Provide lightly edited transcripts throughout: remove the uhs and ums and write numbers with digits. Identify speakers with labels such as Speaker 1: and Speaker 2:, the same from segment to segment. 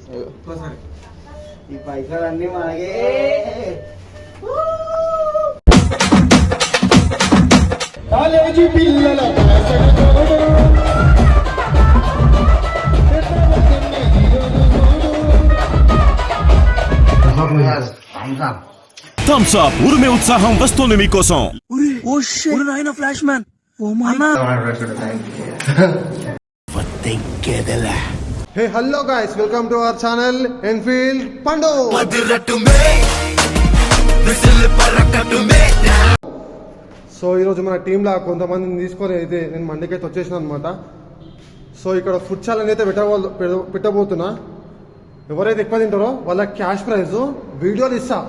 Speaker 1: ఈ పైసలన్నీ మనకే. కాలేజీ పిల్లల
Speaker 2: థమ్స్ అప్ ఉరిమే ఉత్సాహం వస్తుంది మీకోసం.
Speaker 1: Flash man.
Speaker 3: Hey, hello guys, welcome to our channel Enfield Pandu. So ఈరోజు మన టీంలో కొంతమందిని తీసుకొని అయితే నేను మండికైతే వచ్చేసిన అనమాట. సో ఇక్కడ ఫుడ్ ఛాలెంజ్ అయితే పెట్టబోతున్నా. ఎవరైతే ఎక్కువ తింటారో వాళ్ళకి క్యాష్ ప్రైజ్ వీడియోలు ఇస్తా.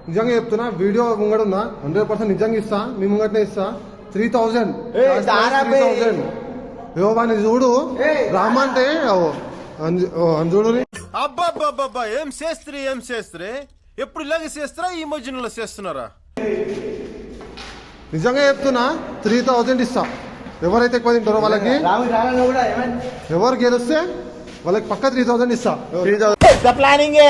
Speaker 3: నిజంగా చెప్తున్నా, వీడియో ముంగడున్నా 100% నిజంగా ఇస్తా. మీ ముంగటనే ఇస్తా. 3000 వాడిని చూడు రామంటే చూడు.
Speaker 4: అబ్బాబ్బాబ్బా ఏం చేస్త్రీ ఎప్పుడు ఇలాగే చేస్తారా? ఈ మధ్యలో చేస్తున్నారా?
Speaker 3: నిజంగా చెప్తున్నా 3000 ఇస్తా. ఎవరైతే ఎక్కువ తింటారో వాళ్ళకి, ఎవరు గెలిస్తే వాళ్ళకి పక్క 3000 ఇస్తా.
Speaker 1: పెద్ద ప్లానింగ్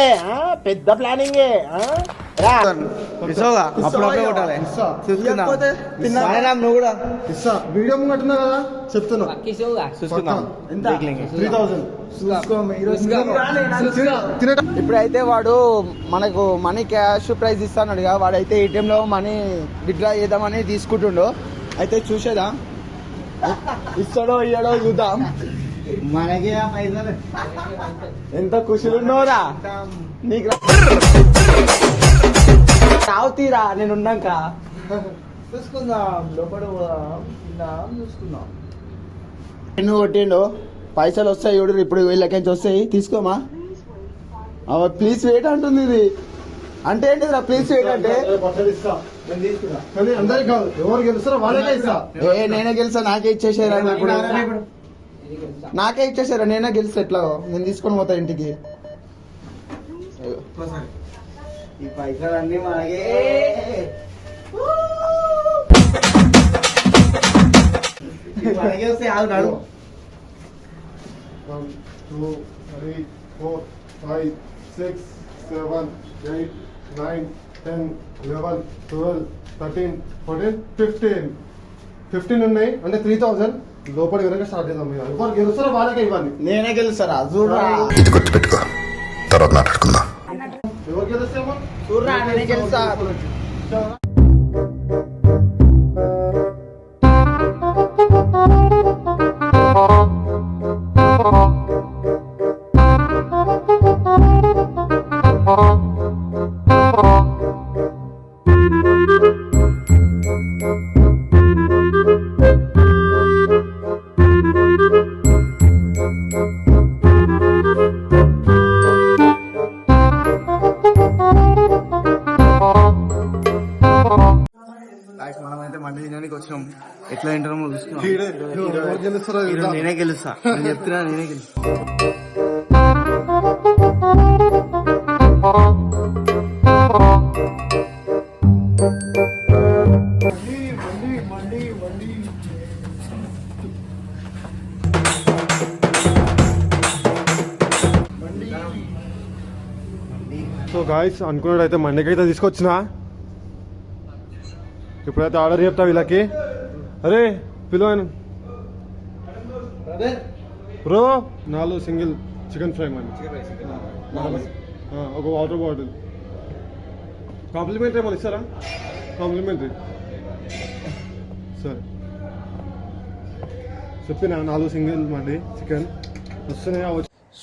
Speaker 3: వీడియో ముంగట్టున్నా కదా చెప్తున్నా.
Speaker 1: ఇప్పుడైతే వాడు మనకు మనీ క్యాష్ ప్రైజ్ ఇస్తాడు కదా, వాడైతే ఏటీఎం లో మనీ విత్డ్రా చేద్దామని తీసుకుంటుండో. అయితే చూసేదా ఇస్తాడో ఇయ్యాడో చూద్దాం. మనకి పైసలు ఎంత ఖుషిలున్నావురా నీకు. రావు తీరా నేను ఉన్నాక చూసుకుందాం. లోపల చూసుకుందాం. నువ్వు కొట్టిండు పైసలు వస్తాయి చూడు. ఇప్పుడు వీళ్ళకించి వస్తాయి తీసుకోమా. ప్లీజ్ వెయిట్ అంటుంది ఇది. అంటే ఏంటిదిరా ప్లీజ్ వెయిట్ అంటే? నేనే గెలిసా, నాకే ఇచ్చేసారా? నాకే ఇచ్చేసారా? నేనే గెలిస్తే ఎట్లా? నేను తీసుకొని పోతా ఇంటికి. ఈ పైసలన్నీ మనకే. మనకే వస్తే ఆగుతాడు.
Speaker 3: 1 2 3 4 5 6 7 8 9 10 11 12 13 14 15 ఉన్నాయి. అంటే 3000 లోపల కనుక స్టార్ట్ చేద్దాం. ఎవరు గెలుస్తారో వాళ్ళకే ఇవ్వాలి.
Speaker 1: నేనే గెలుస్తారా చూడరా.
Speaker 5: ఇది గుర్తుపెట్టుకో, తర్వాత మాట్లాడుకుందాం.
Speaker 3: ఎవరు గెలుస్తామో
Speaker 1: చూడరా, నేనే గెలుస్తా. మనమైతే మండి తినడానికి వచ్చినాం. ఎట్లా తింటామో చూస్తున్నాం. నేనే గెలుస్తా, నేను చెప్తున్నా నేనే గెలుస్తా.
Speaker 3: సో గాయస్ అనుకున్నట్టయితే మండికైతే తీసుకొచ్చిన. ఇప్పుడైతే ఆర్డర్ చెప్తా వీళ్ళకి. అరే పిలవను bro, 4 single chicken fry money, ఒక వాటర్ బాటిల్. కాంప్లిమెంటరీ ఏమైనా ఇస్తారా? కాంప్లిమెంటరీ సరే చెప్పిన 4 సింగిల్ మండి చికెన్ వస్తున్నాయి.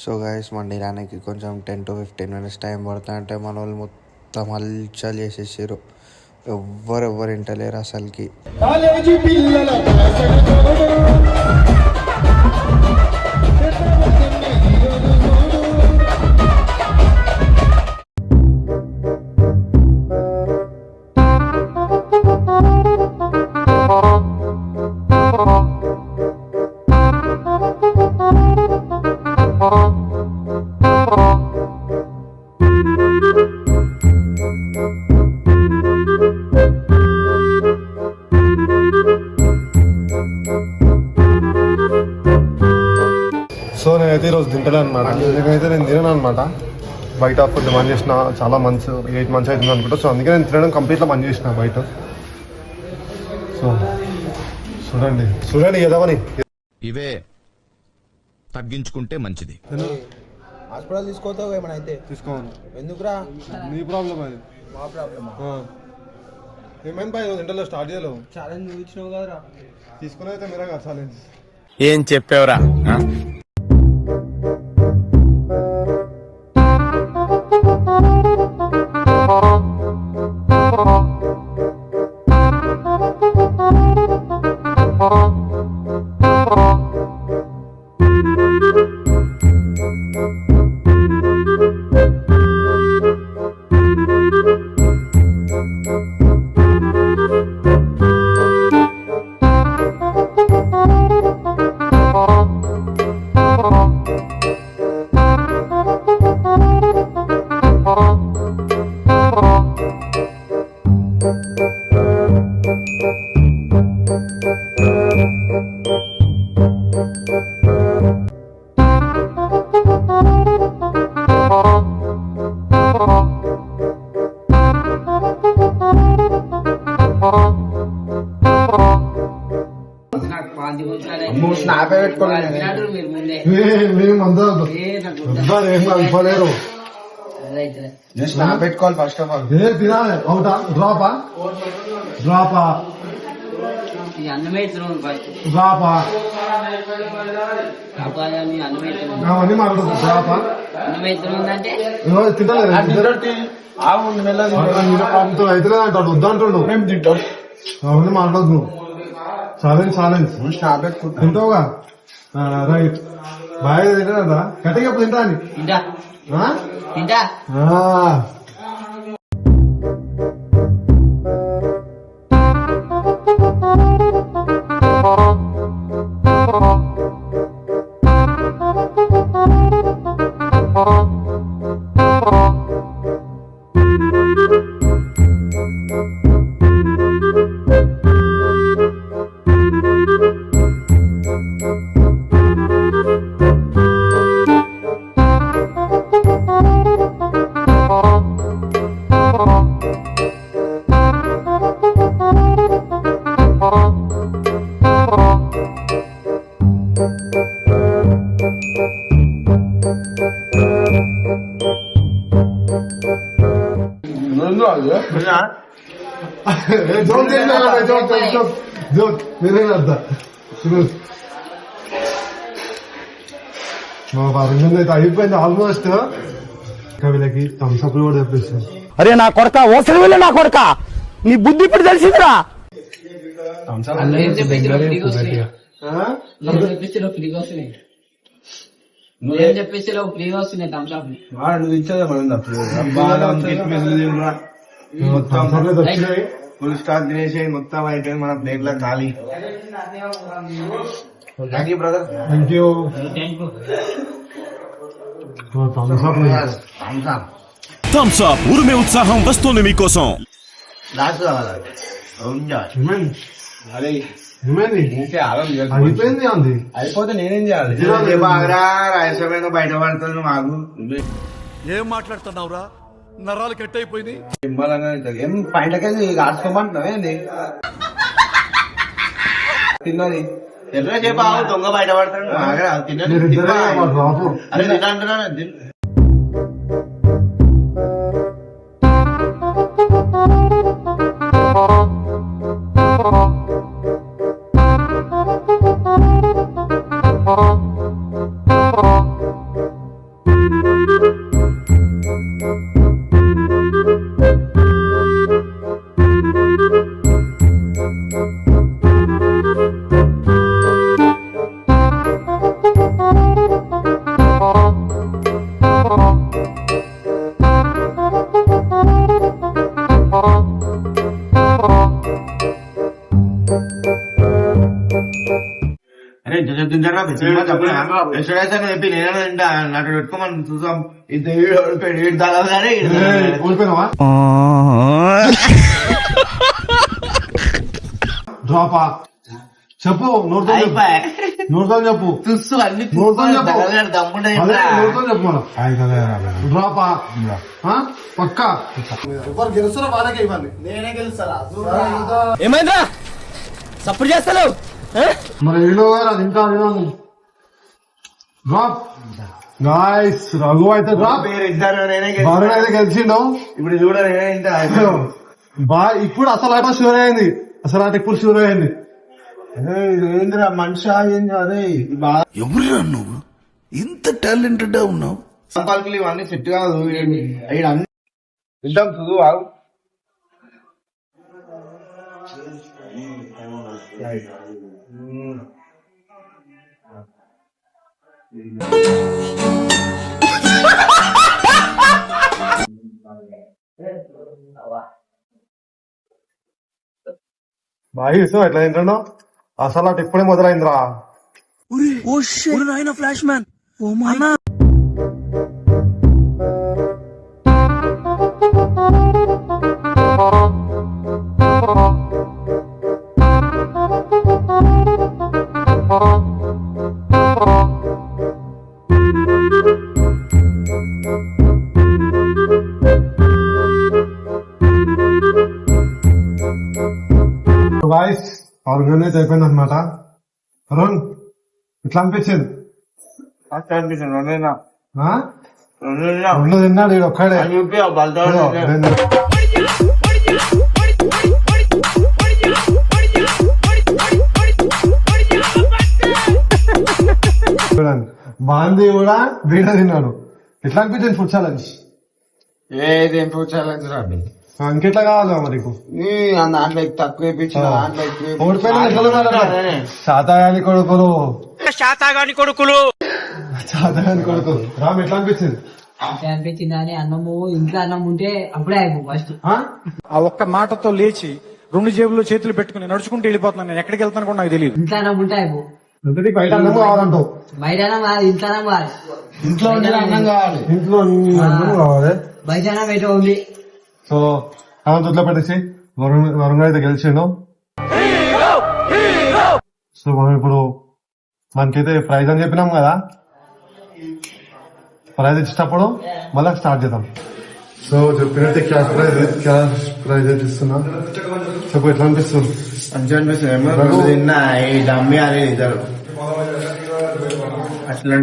Speaker 6: సో గైస్ మండి రానికి కొంచెం 10 to 15 minutes టైం పడుతుంది. అంటే మన వాళ్ళు మొత్తం హల్చల్ చేసేసారు. ఎవ్వరు ఇంటలేరు అసలుకి.
Speaker 3: చికెన్ అయితే నేను తినను అనమాట. బయట ఫుడ్ బంద్ చేసిన చాలా మంత్స్ 8 months అవుతుంది అనుకుంటా. సో అందుకే నేను తినడం కంప్లీట్గా బంద్ చేసిన బయట. సో చూడండి ఏదవని
Speaker 2: ఇవే తగ్గించుకుంటే మంచిది.
Speaker 1: హాస్పిటల్ తీసుకోతావు ఏమైనా అయితే
Speaker 3: తీసుకోను.
Speaker 1: ఎందుకురా?
Speaker 3: నీ ప్రాబ్లం అది.
Speaker 1: మా ప్రాబ్లమ్
Speaker 3: ఏమైంది బాయ్ ఇంటర్లో స్టార్ట్ చేయలేవు?
Speaker 1: ఛాలెంజ్ నువ్వు ఇచ్చినావు కదరా.
Speaker 3: తీసుకుని అయితే మీరే కదా ఛాలెంజ్.
Speaker 4: ఏం చెప్పావురా?
Speaker 1: స్నాపే పెట్టుకోలేదు. నేను స్నాప్ పెట్టుకోవాలి ఫస్ట్ ఆఫ్ ఆల్.
Speaker 3: తినాలి అవుతా డ్రాపా డ్రాపా డ్రాపా అవన్నీ మాట్లాడదు. డ్రాపా తింటలేదు అయితే అంటాడు వద్దంటాడు. మేము తింటాం అవన్నీ మాట్లాడదు నువ్వు. ఛాలెంజ్ ఛాలెంజ్
Speaker 1: స్నాప్ పెట్టుకుంటా.
Speaker 3: తింటావుగా రైట్. బాగా తింటాడా గట్టిగా తింటా అని. అయితే అయిపోయింది ఆల్మోస్ట్. వీళ్ళకి థమ్స్అప్ కూడా తెప్పిస్తాను.
Speaker 7: అరే నా కొడక ఓసరి వెళ్ళి నా కొడక నీ బుద్ధి ఇప్పుడు తెలిసిందిరా.
Speaker 8: నువ్వేం చెప్పేసి ఫ్రీగా వస్తున్నాయి థమ్స్అప్.
Speaker 1: నువ్వు ఇచ్చేదే ఫుల్ స్టాక్ తినేసి మొత్తం అయిపోయింది మన ప్లేట్ లో ఖాళీ. Thank you brother.
Speaker 3: Thank you.
Speaker 2: Thums up ఉరిమే ఉత్సాహం వస్తోంది మీకోసం.
Speaker 1: లాస్ట్ కావాలి.
Speaker 3: అయిపోయింది అంది.
Speaker 1: అయిపోతే నేనేం చేయాలి? రాయసమైన బయట పడుతుంది మాకు.
Speaker 7: ఏం మాట్లాడుతున్నావురా? నరాలు కట్ అయిపోయింది.
Speaker 1: ఏం పైనకెళ్ళి ఆడుకోమంటున్నావు ఏంది? తిన్నది ఎంతసేపు దొంగ బయట పడతాడు. తిన్నది అదే తింటున్నాను. అరే తింటారా చెప్పి నేనే తింటా నాకు పెట్టుకోమని చూసాం. ఇంత దాదాగానే
Speaker 3: డ్రాపా చెప్పు నోరుతో చెప్పు నోరుతో చెప్పు
Speaker 8: తుస్సు అన్ని
Speaker 3: నోరుతో చెప్పు అదే
Speaker 8: దమ్ముండే
Speaker 3: నోరుతో చెప్పు మనం డ్రాపా పక్క ఎవరు గెలుస్తారో వాళ్ళకే ఇవ్వండి.
Speaker 1: నేనే గెలుస్తారా
Speaker 7: ఏమైందా సపోర్ట్ చేస్తావు
Speaker 3: మరి ఏడో గారు అది ఇంకా డ్రాప్ గాయస్ రఘు అయితే డ్రాప్ వరుణ్ అయితే గెలిచిండు.
Speaker 1: ఇప్పుడు చూడరు
Speaker 3: ఇప్పుడు అసలు ఆట షూర్ అయింది. అసలు ఆట ఇప్పుడు షూర్ అయింది.
Speaker 1: ఏంద్రా మనిషి అరే
Speaker 2: ఎవరురా నువ్వు ఇంత టాలెంటెడ్ ఉన్నావు?
Speaker 1: సంపాదకులు ఇవన్నీ సెట్ కాదు అన్ని వింటాం చదువు ఆగు.
Speaker 3: బాగా ఇస్తాం ఎట్లా ఏంటో అసలు అటు ఇప్పుడే మొదలైందిరా.
Speaker 2: Flash man oh my
Speaker 3: voice organise అయిపోయింది అనమాట. అరుణ్ ఇట్లా అనిపించింది. రెండు తిన్నాడు వీడు ఒక్కడే. చూడండి బాందీ కూడా వీడ తిన్నాడు. ఎట్లా అనిపించింది ఫుడ్ ఛాలెంజ్?
Speaker 1: ఏదేం ఫుడ్ ఛాలెంజ్ రాండి
Speaker 3: ఇంకెట్లా కావాలా మరి
Speaker 1: దాంట్లో తక్కువ ఇప్పించిన
Speaker 3: ఓడిపోయిన శాతాగాని కొడుకులు శాతాగాని కొడుకులు రామ్ ఎట్లా అనిపించింది?
Speaker 8: అనిపించింది అని అన్నము ఇంట్లో అన్నం ఉంటే అప్పుడే అయిపో ఫస్ట్
Speaker 7: ఆ ఒక్క మాటతో లేచి 2 జేబుల్లో చేతులు పెట్టుకుని నడుచుకుంటూ వెళ్ళిపోతున్నాను. నేను ఎక్కడికి వెళ్తాను కూడా నాకు తెలియదు.
Speaker 8: ఇంట్లో అన్నం ఉంటే అయిపో.
Speaker 3: బయట అన్నం కావాలంటావు?
Speaker 8: బయట అన్నం కాదు, ఇంట్లో అన్నం కాదు.
Speaker 1: ఇంట్లో అన్నం కావాలి.
Speaker 3: ఇంట్లో అన్నం కావాలి.
Speaker 8: బయట అన్నం బయట ఉంది.
Speaker 3: సో అనంత వదిలే పెట్టేసి వరుణ్ అయితే గెలిచిండు. సో మనం ఇప్పుడు మనకైతే ప్రైజ్ అని చెప్పినాం కదా, ప్రైజ్ ఇచ్చినప్పుడు మళ్ళీ స్టార్ట్ చేద్దాం. సో చెప్పినట్టే క్యాష్ ప్రైజ్ అయితే ఇస్తున్నా. చెప్పు ఎట్లా అనిపిస్తుంది?
Speaker 1: మంచిగా అనిపిస్తుంది. తిన్నా ఈ డమ్మి అని ఇద్దరు అట్లా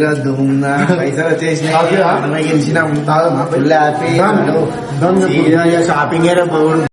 Speaker 1: ఉంటుంది. పైసలు వచ్చేసినాయి, గెలిచినాం, ఫుల్ హ్యాపీ. షాపింగ్